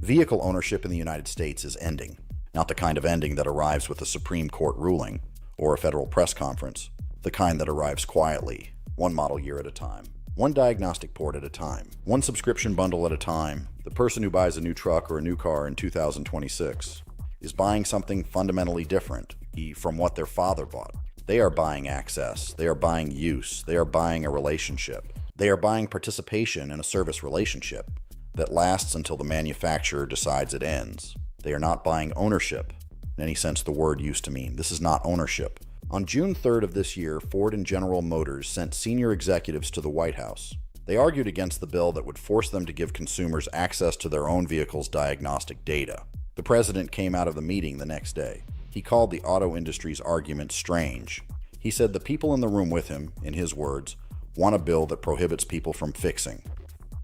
Vehicle ownership in the United States is ending. Not the kind of ending that arrives with a Supreme Court ruling or a federal press conference. The kind that arrives quietly, one model year at a time, one diagnostic port at a time, one subscription bundle at a time. The person who buys a new truck or a new car in 2026 is buying something fundamentally different from what their father bought. They are buying access, they are buying use, they are buying a relationship. They are buying participation in a service relationship that lasts until the manufacturer decides it ends. They are not buying ownership, in any sense the word used to mean. This is not ownership. On June 3rd of this year, Ford and General Motors sent senior executives to the White House. They argued against the bill that would force them to give consumers access to their own vehicle's diagnostic data. The president came out of the meeting the next day. He called the auto industry's argument strange. He said the people in the room with him, in his words, want a bill that prohibits people from fixing.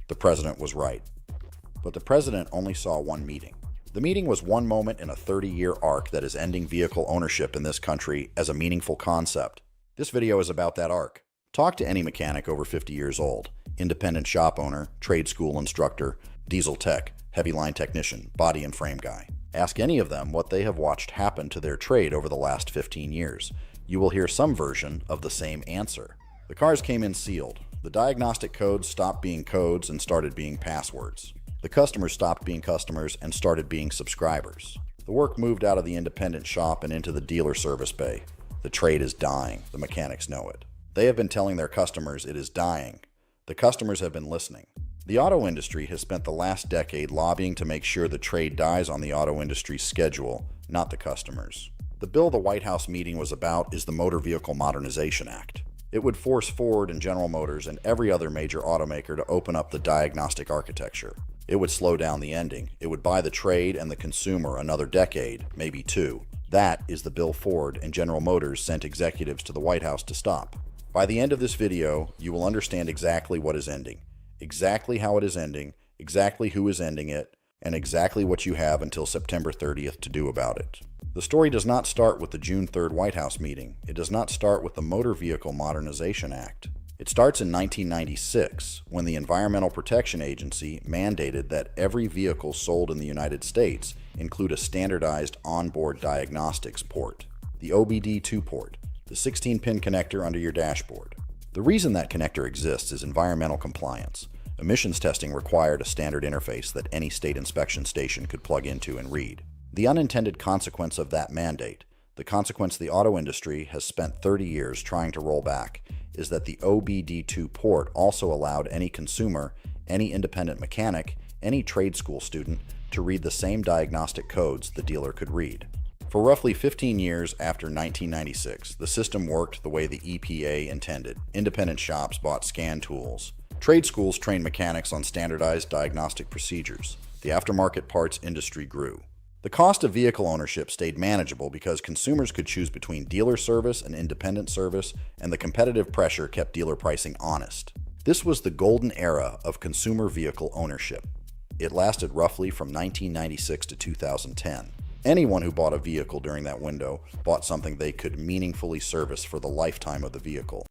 The president was right. But the president only saw one meeting. The meeting was one moment in a 30-year arc that is ending vehicle ownership in this country as a meaningful concept. This video is about that arc. Talk to any mechanic over 50 years old, independent shop owner, trade school instructor, diesel tech, heavy line technician, body and frame guy. Ask any of them what they have watched happen to their trade over the last 15 years. You will hear some version of the same answer. The cars came in sealed. The diagnostic codes stopped being codes and started being passwords. The customers stopped being customers and started being subscribers. The work moved out of the independent shop and into the dealer service bay. The trade is dying. The mechanics know it. They have been telling their customers it is dying. The customers have been listening. The auto industry has spent the last decade lobbying to make sure the trade dies on the auto industry's schedule, not the customers. The bill the White House meeting was about is the Motor Vehicle Modernization Act. It would force Ford and General Motors and every other major automaker to open up the diagnostic architecture. It would slow down the ending. It would buy the trade and the consumer another decade, maybe two. That is the bill Ford and General Motors sent executives to the White House to stop. By the end of this video, you will understand exactly what is ending, exactly how it is ending, exactly who is ending it, and exactly what you have until September 30th to do about it. The story does not start with the June 3rd White House meeting. It does not start with the Motor Vehicle Modernization Act. It starts in 1996, when the Environmental Protection Agency mandated that every vehicle sold in the United States include a standardized onboard diagnostics port, the OBD2 port, the 16-pin connector under your dashboard. The reason that connector exists is environmental compliance. Emissions testing required a standard interface that any state inspection station could plug into and read. The unintended consequence of that mandate, the consequence the auto industry has spent 30 years trying to roll back, is that the OBD2 port also allowed any consumer, any independent mechanic, any trade school student to read the same diagnostic codes the dealer could read. For roughly 15 years after 1996, the system worked the way the EPA intended. Independent shops bought scan tools. Trade schools trained mechanics on standardized diagnostic procedures. The aftermarket parts industry grew. The cost of vehicle ownership stayed manageable because consumers could choose between dealer service and independent service, and the competitive pressure kept dealer pricing honest. This was the golden era of consumer vehicle ownership. It lasted roughly from 1996 to 2010. Anyone who bought a vehicle during that window bought something they could meaningfully service for the lifetime of the vehicle.